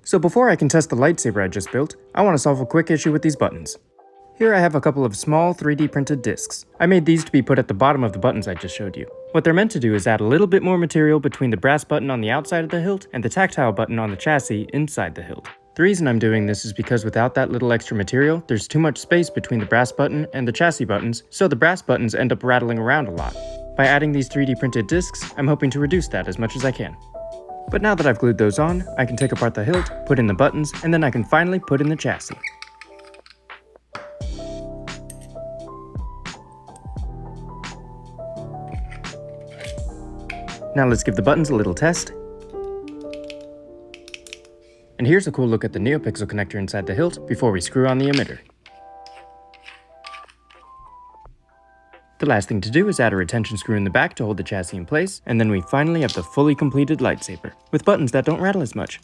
So before I can test the lightsaber I just built, I want to solve a quick issue with these buttons. Here I have a couple of small 3D printed discs. I made these to be put at the bottom of the buttons I just showed you. What they're meant to do is add a little bit more material between the brass button on the outside of the hilt and the tactile button on the chassis inside the hilt. The reason I'm doing this is because without that little extra material, there's too much space between the brass button and the chassis buttons, so the brass buttons end up rattling around a lot. By adding these 3D printed discs, I'm hoping to reduce that as much as I can. But now that I've glued those on, I can take apart the hilt, put in the buttons, and then I can finally put in the chassis. Now let's give the buttons a little test. And here's a cool look at the NeoPixel connector inside the hilt before we screw on the emitter. The last thing to do is add a retention screw in the back to hold the chassis in place, and then we finally have the fully completed lightsaber, with buttons that don't rattle as much.